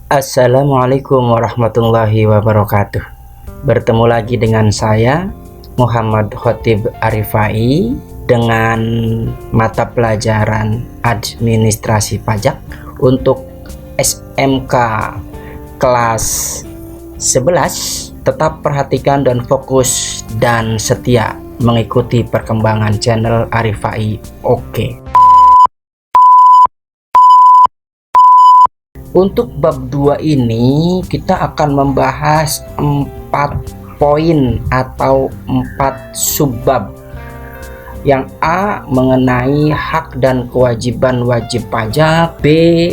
Assalamualaikum warahmatullahi wabarakatuh. Bertemu lagi dengan saya Muhammad Khotib Arifai dengan mata pelajaran administrasi pajak untuk SMK kelas 11. Tetap perhatikan dan fokus dan setia mengikuti perkembangan channel Arifai. Oke. Untuk bab 2 ini kita akan membahas 4 poin atau 4 subbab. Yang A mengenai hak dan kewajiban wajib pajak, B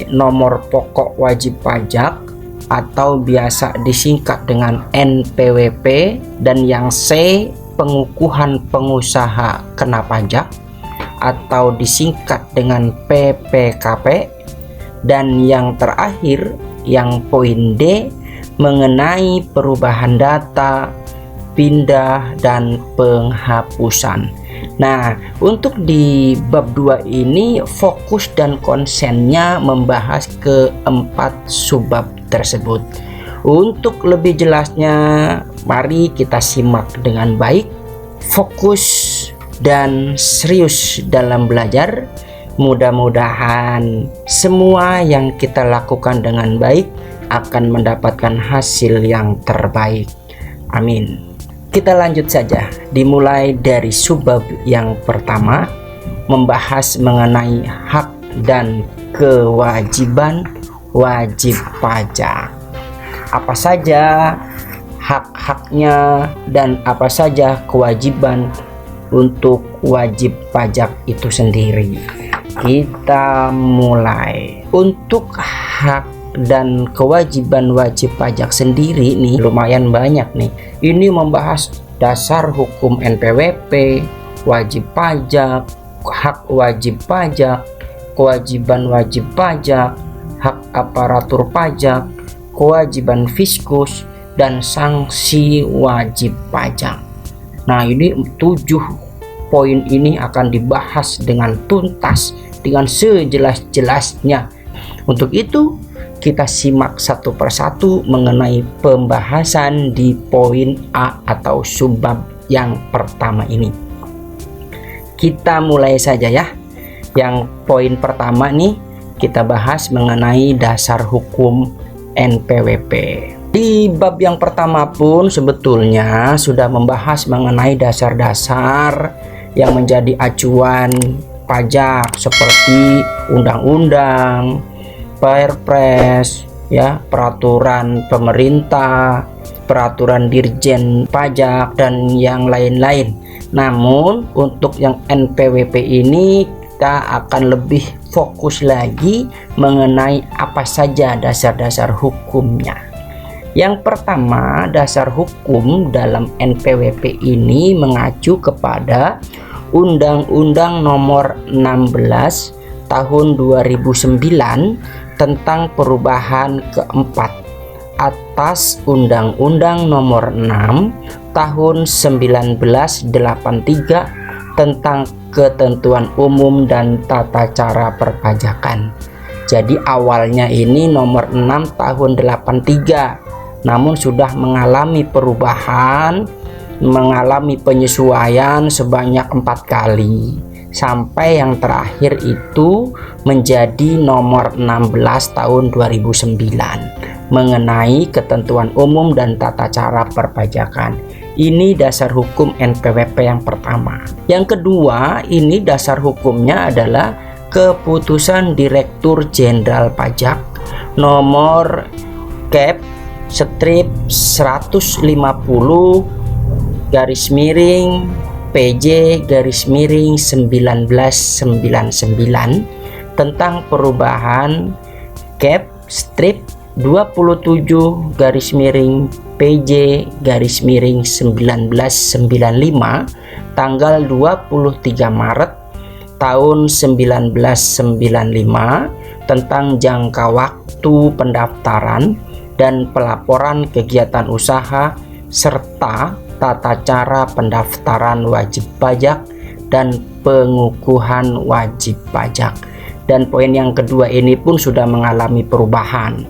nomor pokok wajib pajak atau biasa disingkat dengan NPWP, dan yang C pengukuhan pengusaha kena pajak atau disingkat dengan PPKP. Dan yang terakhir, yang poin D mengenai perubahan data, pindah, dan penghapusan. Nah, untuk di bab 2 ini fokus dan konsennya membahas keempat subbab tersebut. Untuk lebih jelasnya, mari kita simak dengan baik, fokus dan serius dalam belajar. Mudah-mudahan semua yang kita lakukan dengan baik akan mendapatkan hasil yang terbaik. Amin. Kita lanjut saja, dimulai dari subbab yang pertama, membahas mengenai hak dan kewajiban wajib pajak. Apa saja hak-haknya dan apa saja kewajiban untuk wajib pajak itu sendiri. Kita mulai. Untuk hak dan kewajiban wajib pajak sendiri nih lumayan banyak nih. Ini membahas dasar hukum NPWP, wajib pajak, hak wajib pajak, kewajiban wajib pajak, hak aparatur pajak, kewajiban fiskus, dan sanksi wajib pajak. Nah, ini 7 poin ini akan dibahas dengan tuntas, dengan sejelas-jelasnya. Untuk itu, kita simak satu persatu mengenai pembahasan di poin A atau subbab yang pertama ini. Kita mulai saja ya. Yang poin pertama nih, kita bahas mengenai dasar hukum NPWP. Di bab yang pertama pun sebetulnya sudah membahas mengenai dasar-dasar yang menjadi acuan pajak seperti undang-undang, Perpres, ya, peraturan pemerintah, peraturan dirjen pajak, dan yang lain-lain. Namun untuk yang NPWP ini kita akan lebih fokus lagi mengenai apa saja dasar-dasar hukumnya. Yang pertama, dasar hukum dalam NPWP ini mengacu kepada Undang-Undang Nomor 16 Tahun 2009 tentang perubahan keempat atas Undang-Undang Nomor 6 Tahun 1983 tentang ketentuan umum dan tata cara perpajakan. Jadi awalnya ini nomor 6 tahun 83, namun sudah mengalami perubahan, mengalami penyesuaian sebanyak 4 kali, sampai yang terakhir itu menjadi nomor 16 tahun 2009 mengenai ketentuan umum dan tata cara perpajakan. Ini dasar hukum NPWP yang pertama. Yang kedua, ini dasar hukumnya adalah Keputusan Direktur Jenderal Pajak nomor Kep strip 150 garis miring PJ garis miring 1999 tentang perubahan Kep strip 27 garis miring PJ garis miring 1995 tanggal 23 Maret tahun 1995 tentang jangka waktu pendaftaran dan pelaporan kegiatan usaha serta tata cara pendaftaran wajib pajak dan pengukuhan wajib pajak. Dan poin yang kedua ini pun sudah mengalami perubahan.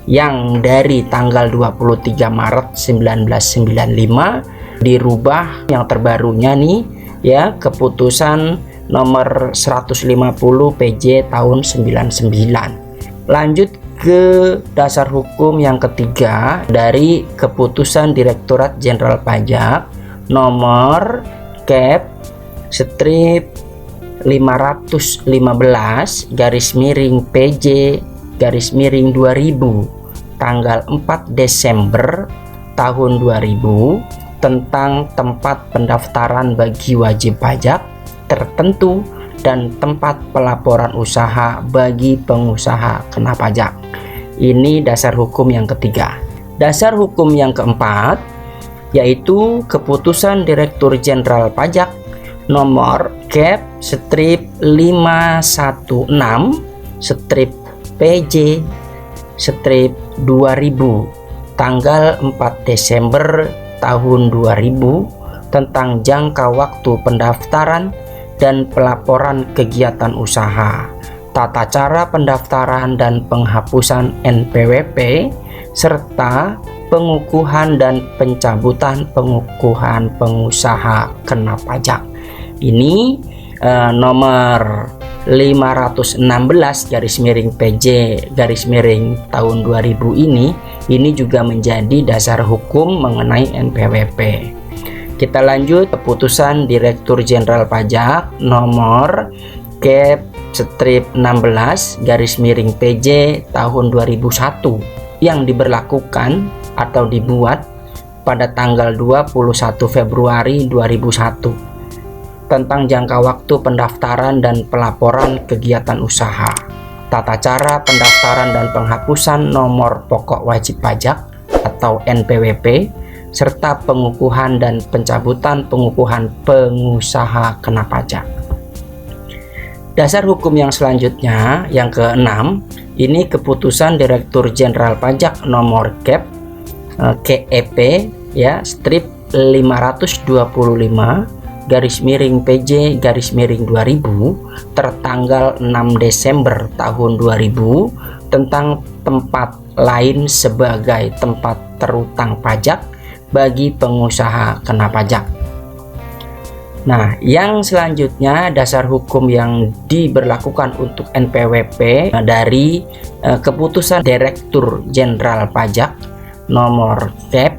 yang dari tanggal 23 Maret 1995 dirubah yang terbarunya nih ya, keputusan nomor 150 PJ tahun 99. Lanjut ke dasar hukum yang ketiga dari keputusan Direktorat Jenderal Pajak nomor Cap strip 515 garis miring PJ garis miring 2000 tanggal 4 Desember tahun 2000 tentang tempat pendaftaran bagi wajib pajak tertentu dan tempat pelaporan usaha bagi pengusaha kena pajak. Ini dasar hukum yang ketiga. Dasar hukum yang keempat yaitu keputusan Direktur Jenderal Pajak nomor Cap strip 516 strip PJ strip 2000 tanggal 4 Desember tahun 2000 tentang jangka waktu pendaftaran dan pelaporan kegiatan usaha, tata cara pendaftaran dan penghapusan NPWP, serta pengukuhan dan pencabutan pengukuhan pengusaha kena pajak. Ini nomor 516 garis miring PJ garis miring tahun 2000 ini juga menjadi dasar hukum mengenai NPWP. Kita lanjut keputusan Direktur Jenderal Pajak nomor Cap strip 16 garis miring PJ tahun 2001 yang diberlakukan atau dibuat pada tanggal 21 Februari 2001 tentang jangka waktu pendaftaran dan pelaporan kegiatan usaha, tata cara pendaftaran dan penghapusan nomor pokok wajib pajak atau NPWP, serta pengukuhan dan pencabutan pengukuhan pengusaha kena pajak. Dasar hukum yang selanjutnya yang keenam, ini keputusan Direktur Jenderal Pajak nomor Cap KEP ya strip 525 garis miring PJ garis miring 2000 tertanggal 6 Desember tahun 2000 tentang tempat lain sebagai tempat terutang pajak bagi pengusaha kena pajak. Nah, yang selanjutnya dasar hukum yang diberlakukan untuk NPWP dari keputusan Direktur Jenderal Pajak nomor Cap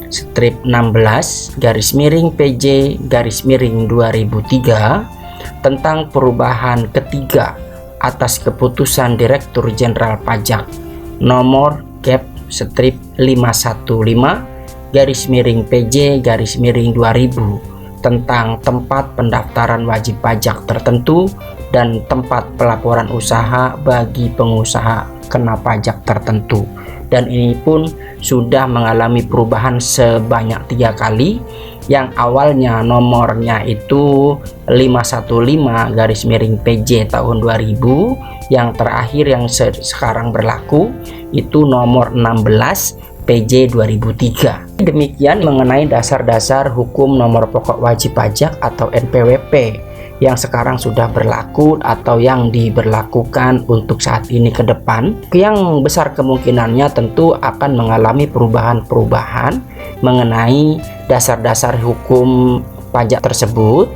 strip 16 garis miring PJ garis miring 2003 tentang perubahan ketiga atas keputusan Direktur Jenderal Pajak nomor Cap strip 515 garis miring PJ garis miring 2000 tentang tempat pendaftaran wajib pajak tertentu dan tempat pelaporan usaha bagi pengusaha kena pajak tertentu. Dan ini pun sudah mengalami perubahan sebanyak 3 kali. Yang awalnya nomornya itu 515 garis miring PJ tahun 2000, yang terakhir yang sekarang berlaku itu nomor 16 PJ 2003. Demikian mengenai dasar-dasar hukum nomor pokok wajib pajak atau NPWP yang sekarang sudah berlaku atau yang diberlakukan untuk saat ini ke depan, yang besar kemungkinannya tentu akan mengalami perubahan-perubahan mengenai dasar-dasar hukum pajak tersebut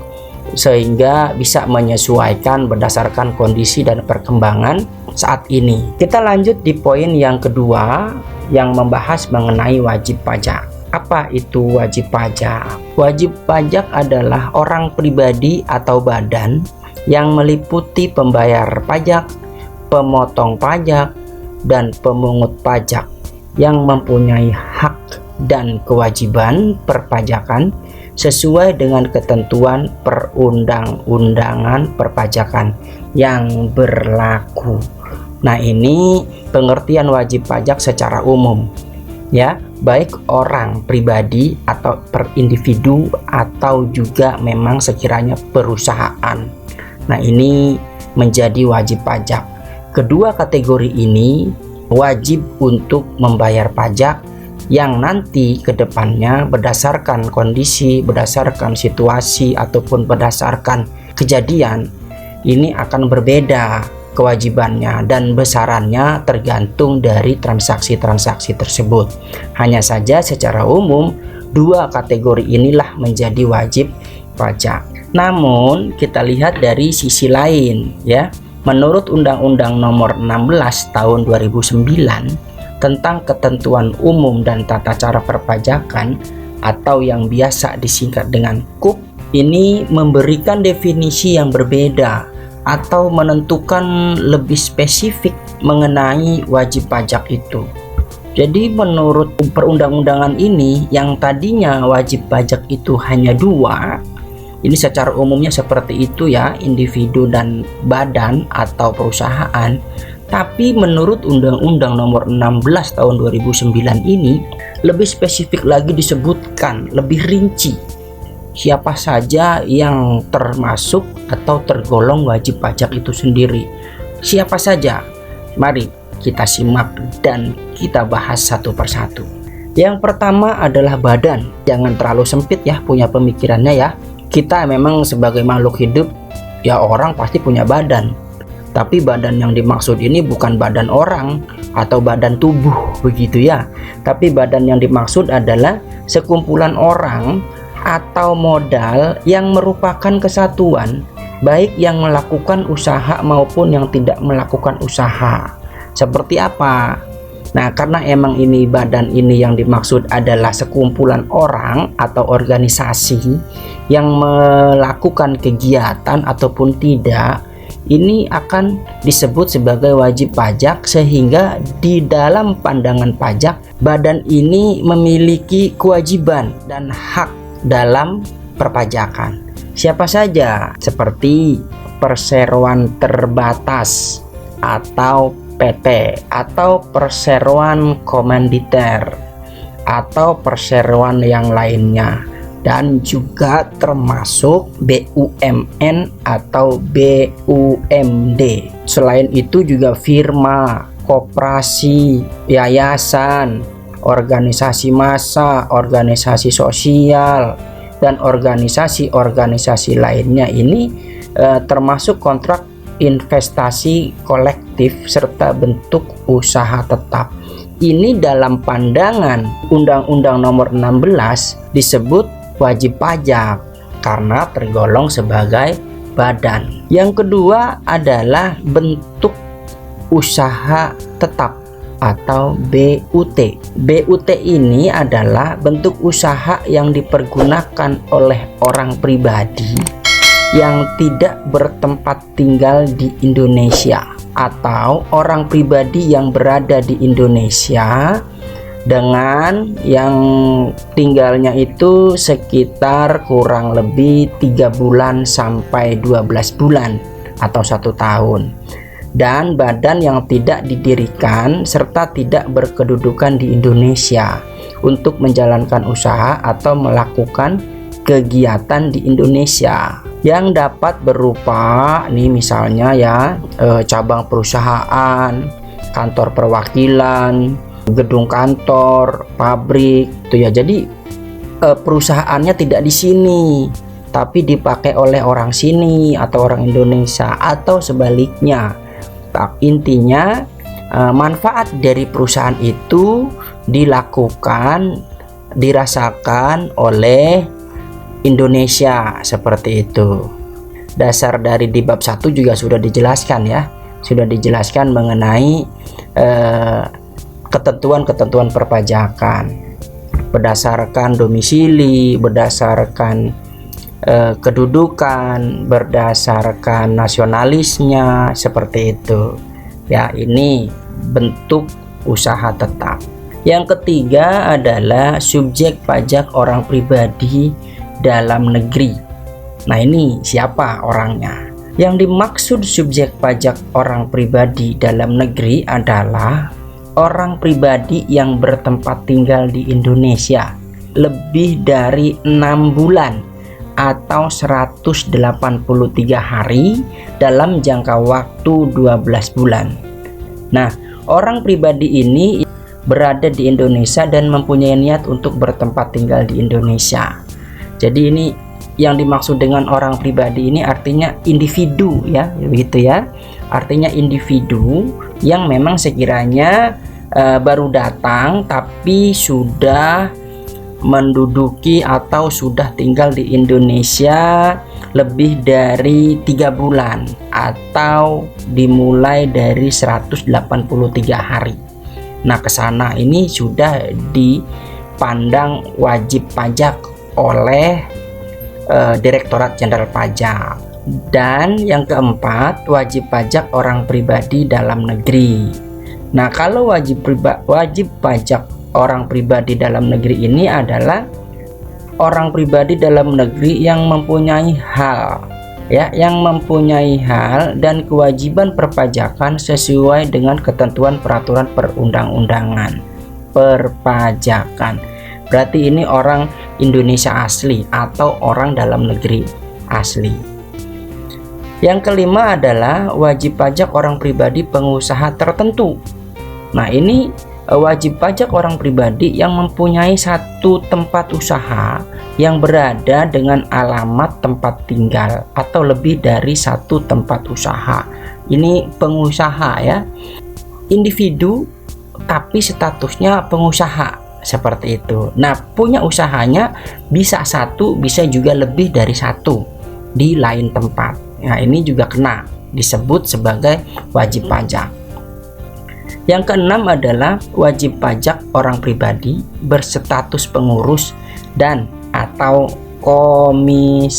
sehingga bisa menyesuaikan berdasarkan kondisi dan perkembangan saat ini. Kita lanjut di poin yang kedua yang membahas mengenai wajib pajak. Apa itu wajib pajak? Wajib pajak adalah orang pribadi atau badan yang meliputi pembayar pajak, pemotong pajak, dan pemungut pajak yang mempunyai hak dan kewajiban perpajakan sesuai dengan ketentuan perundang-undangan perpajakan yang berlaku. Nah, ini pengertian wajib pajak secara umum ya, baik orang pribadi atau per individu atau juga memang sekiranya perusahaan. Nah, ini menjadi wajib pajak. Kedua kategori ini wajib untuk membayar pajak yang nanti ke depannya berdasarkan kondisi, berdasarkan situasi ataupun berdasarkan kejadian ini akan berbeda kewajibannya, dan besarannya tergantung dari transaksi-transaksi tersebut. Hanya saja secara umum dua kategori inilah menjadi wajib pajak. Namun kita lihat dari sisi lain ya. Menurut Undang-Undang Nomor 16 Tahun 2009 tentang Ketentuan Umum dan Tata Cara Perpajakan atau yang biasa disingkat dengan KUP, ini memberikan definisi yang berbeda atau menentukan lebih spesifik mengenai wajib pajak itu. Jadi menurut perundang-undangan ini, yang tadinya wajib pajak itu hanya dua, ini secara umumnya seperti itu ya, individu dan badan atau perusahaan. Tapi menurut Undang-Undang Nomor 16 Tahun 2009 ini lebih spesifik lagi disebutkan, lebih rinci siapa saja yang termasuk atau tergolong wajib pajak itu sendiri. Siapa saja? Mari kita simak dan kita bahas satu persatu. Yang pertama adalah badan. Jangan terlalu sempit ya punya pemikirannya ya. Kita memang sebagai makhluk hidup ya, orang pasti punya badan. Tapi badan yang dimaksud ini bukan badan orang atau badan tubuh begitu ya. Tapi badan yang dimaksud adalah sekumpulan orang atau modal yang merupakan kesatuan, baik yang melakukan usaha maupun yang tidak melakukan usaha. Seperti apa? Nah, karena emang ini badan ini yang dimaksud adalah sekumpulan orang atau organisasi yang melakukan kegiatan ataupun tidak, ini akan disebut sebagai wajib pajak, sehingga di dalam pandangan pajak badan ini memiliki kewajiban dan hak dalam perpajakan. Siapa saja? Seperti perseroan terbatas atau PT, atau perseroan komanditer, atau perseroan yang lainnya, dan juga termasuk BUMN atau BUMD. Selain itu juga firma, koperasi, yayasan, organisasi massa, organisasi sosial, dan organisasi-organisasi lainnya. Ini termasuk kontrak investasi kolektif serta bentuk usaha tetap. Ini dalam pandangan Undang-Undang Nomor 16 disebut wajib pajak karena tergolong sebagai badan. Yang kedua adalah bentuk usaha tetap atau BUT. BUT ini adalah bentuk usaha yang dipergunakan oleh orang pribadi yang tidak bertempat tinggal di Indonesia, atau orang pribadi yang berada di Indonesia dengan yang tinggalnya itu sekitar kurang lebih 3 bulan sampai 12 bulan atau 1 tahun, dan badan yang tidak didirikan serta tidak berkedudukan di Indonesia untuk menjalankan usaha atau melakukan kegiatan di Indonesia, yang dapat berupa nih misalnya ya, cabang perusahaan, kantor perwakilan, gedung kantor, pabrik itu ya. Jadi perusahaannya tidak di sini tapi dipakai oleh orang sini atau orang Indonesia atau sebaliknya. Intinya manfaat dari perusahaan itu dirasakan oleh Indonesia, seperti itu. Dasar dari di bab 1 juga sudah dijelaskan ya, sudah dijelaskan mengenai ketentuan-ketentuan perpajakan berdasarkan domisili, berdasarkan kedudukan, berdasarkan nasionalisnya, seperti itu ya. Ini bentuk usaha tetap. Yang ketiga adalah subjek pajak orang pribadi dalam negeri. Nah, ini siapa orangnya? Yang dimaksud subjek pajak orang pribadi dalam negeri adalah orang pribadi yang bertempat tinggal di Indonesia lebih dari 6 bulan atau 183 hari dalam jangka waktu 12 bulan. Nah, orang pribadi ini berada di Indonesia dan mempunyai niat untuk bertempat tinggal di Indonesia. Jadi ini yang dimaksud dengan orang pribadi ini artinya individu ya, begitu ya. Artinya individu yang memang sekiranya baru datang tapi sudah menduduki atau sudah tinggal di Indonesia lebih dari 3 bulan atau dimulai dari 183 hari. Nah, kesana ini sudah dipandang wajib pajak oleh Direktorat Jenderal Pajak. Dan yang keempat, wajib pajak orang pribadi dalam negeri. Nah, kalau wajib pajak orang pribadi dalam negeri ini adalah orang pribadi dalam negeri yang mempunyai hal ya, yang mempunyai hal dan kewajiban perpajakan sesuai dengan ketentuan peraturan perundang-undangan perpajakan. Berarti ini orang Indonesia asli atau orang dalam negeri asli. Yang kelima adalah wajib pajak orang pribadi pengusaha tertentu. Nah, ini wajib pajak orang pribadi yang mempunyai satu tempat usaha yang berada dengan alamat tempat tinggal atau lebih dari satu tempat usaha. Ini pengusaha ya, individu tapi statusnya pengusaha seperti itu. Nah, punya usahanya bisa satu, bisa juga lebih dari satu di lain tempat. Nah, ini juga kena disebut sebagai wajib pajak. Yang keenam adalah wajib pajak orang pribadi berstatus pengurus dan atau komisaris.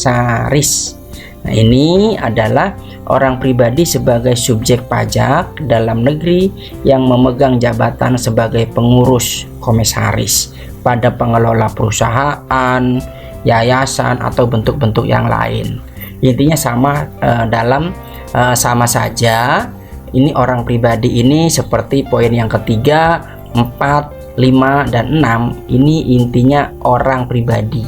Nah, ini adalah orang pribadi sebagai subjek pajak dalam negeri yang memegang jabatan sebagai pengurus komisaris pada pengelola perusahaan, yayasan atau bentuk-bentuk yang lain. Intinya sama sama saja. Ini orang pribadi ini seperti poin yang ketiga, 4, 5, dan 6. Ini intinya orang pribadi,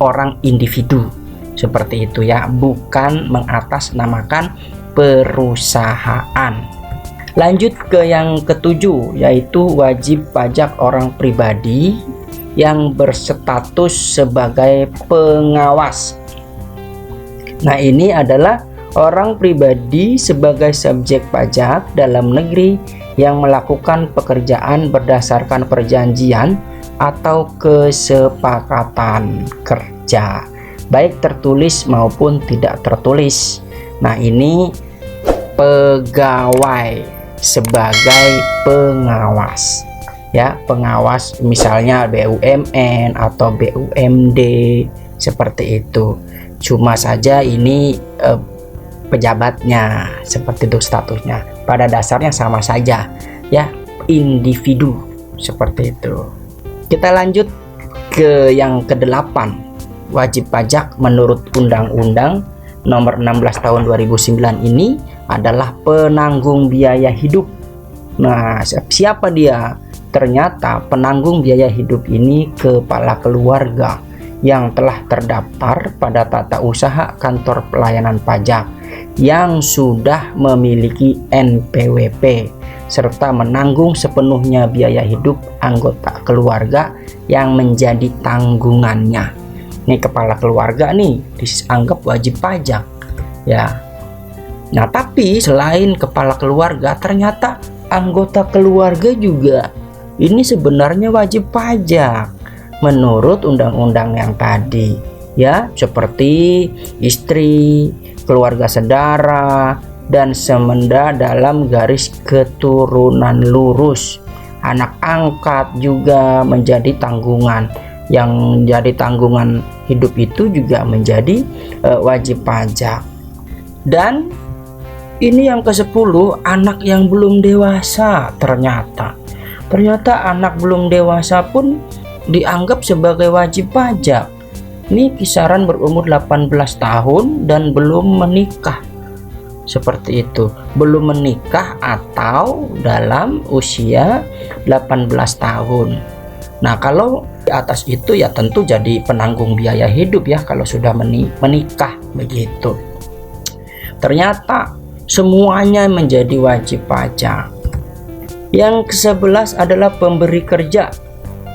orang individu seperti itu ya, bukan mengatasnamakan perusahaan. Lanjut ke yang ketujuh, yaitu wajib pajak orang pribadi yang berstatus sebagai pengawas. Nah, ini adalah orang pribadi sebagai subjek pajak dalam negeri yang melakukan pekerjaan berdasarkan perjanjian atau kesepakatan kerja, baik tertulis maupun tidak tertulis. Nah, ini pegawai sebagai pengawas ya, pengawas misalnya BUMN atau BUMD seperti itu. Cuma saja ini pejabatnya seperti itu statusnya, pada dasarnya sama saja ya, individu seperti itu. Kita lanjut ke yang ke-8, wajib pajak menurut Undang-Undang Nomor 16 Tahun 2009 ini adalah penanggung biaya hidup. Nah, siapa dia? Ternyata penanggung biaya hidup ini kepala keluarga yang telah terdaftar pada tata usaha kantor pelayanan pajak yang sudah memiliki NPWP serta menanggung sepenuhnya biaya hidup anggota keluarga yang menjadi tanggungannya. Ini kepala keluarga nih dianggap wajib pajak ya. Nah, tapi selain kepala keluarga, ternyata anggota keluarga juga ini sebenarnya wajib pajak menurut undang-undang yang tadi ya, seperti istri, keluarga saudara, dan semenda dalam garis keturunan lurus. Anak angkat juga menjadi tanggungan. Yang menjadi tanggungan hidup itu juga menjadi wajib pajak. Dan ini yang ke-10, anak yang belum dewasa. Ternyata anak belum dewasa pun dianggap sebagai wajib pajak. Ini kisaran berumur 18 tahun dan belum menikah. Seperti itu, belum menikah atau dalam usia 18 tahun. Nah, kalau di atas itu ya tentu jadi penanggung biaya hidup ya kalau sudah menikah begitu. Ternyata semuanya menjadi wajib pajak. Yang ke-11 adalah pemberi kerja.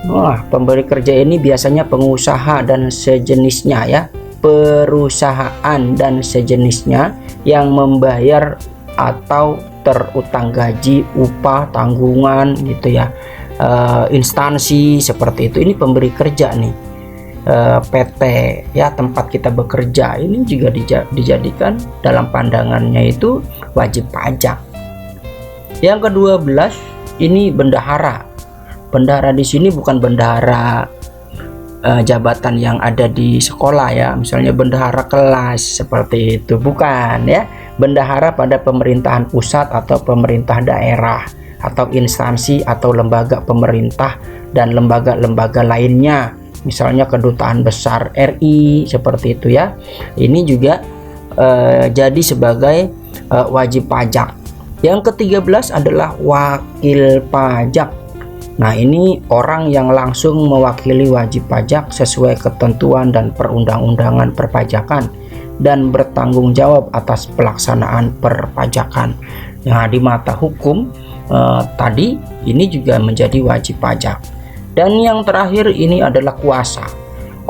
Wah, pemberi kerja ini biasanya pengusaha dan sejenisnya ya. perusahaan dan sejenisnya yang membayar atau terutang gaji, upah, tanggungan gitu ya, instansi seperti itu. Ini pemberi kerja nih, PT ya, tempat kita bekerja, ini juga dijadikan dalam pandangannya itu wajib pajak. Yang ke-12 ini bendahara. Bendahara di sini bukan bendahara jabatan yang ada di sekolah ya, misalnya bendahara kelas seperti itu, bukan ya. Bendahara pada pemerintahan pusat atau pemerintah daerah atau instansi atau lembaga pemerintah dan lembaga-lembaga lainnya, misalnya kedutaan besar RI seperti itu ya. Ini juga jadi sebagai wajib pajak. Yang ke-13 adalah wakil pajak. Nah, ini orang yang langsung mewakili wajib pajak sesuai ketentuan dan perundang-undangan perpajakan dan bertanggung jawab atas pelaksanaan perpajakan. Nah, di mata hukum tadi ini juga menjadi wajib pajak. Dan yang terakhir ini adalah kuasa.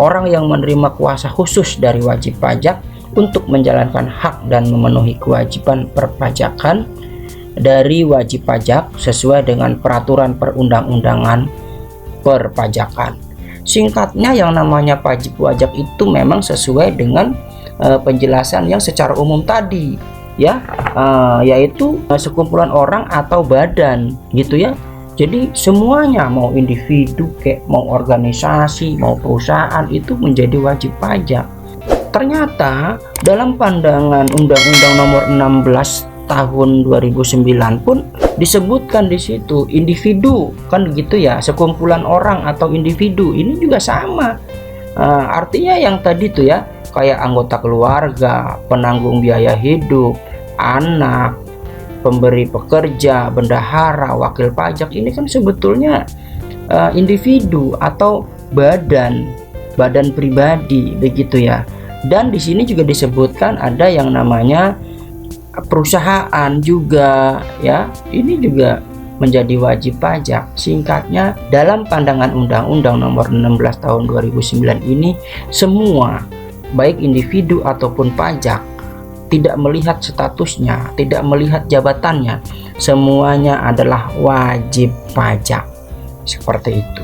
Orang yang menerima kuasa khusus dari wajib pajak untuk menjalankan hak dan memenuhi kewajiban perpajakan dari wajib pajak sesuai dengan peraturan perundang-undangan perpajakan. Singkatnya, yang namanya wajib pajak itu memang sesuai dengan penjelasan yang secara umum tadi ya, yaitu sekumpulan orang atau badan gitu ya. Jadi semuanya, mau individu kayak mau organisasi mau perusahaan, itu menjadi wajib pajak. Ternyata dalam pandangan Undang-Undang Nomor 16 tahun 2009 pun disebutkan di situ individu, kan gitu ya, sekumpulan orang atau individu ini juga sama. Artinya yang tadi tuh ya, kayak anggota keluarga, penanggung biaya hidup, anak, pemberi pekerja, bendahara, wakil pajak, ini kan sebetulnya individu atau badan pribadi begitu ya. Dan di sini juga disebutkan ada yang namanya perusahaan juga ya, ini juga menjadi wajib pajak. Singkatnya, dalam pandangan Undang-Undang Nomor 16 tahun 2009 ini, semua baik individu ataupun pajak, tidak melihat statusnya, tidak melihat jabatannya, semuanya adalah wajib pajak. Seperti itu.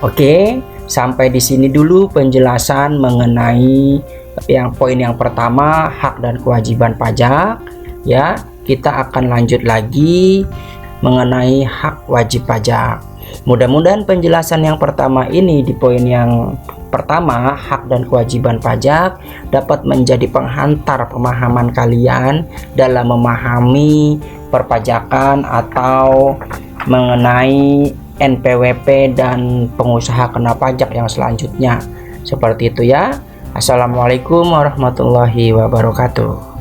Oke, sampai di sini dulu penjelasan mengenai poin yang pertama, hak dan kewajiban pajak ya. Kita akan lanjut lagi mengenai hak wajib pajak. Mudah-mudahan penjelasan yang pertama ini, di poin yang pertama, hak dan kewajiban pajak, dapat menjadi penghantar pemahaman kalian dalam memahami perpajakan atau mengenai NPWP dan pengusaha kena pajak yang selanjutnya. Seperti itu ya. Assalamualaikum warahmatullahi wabarakatuh.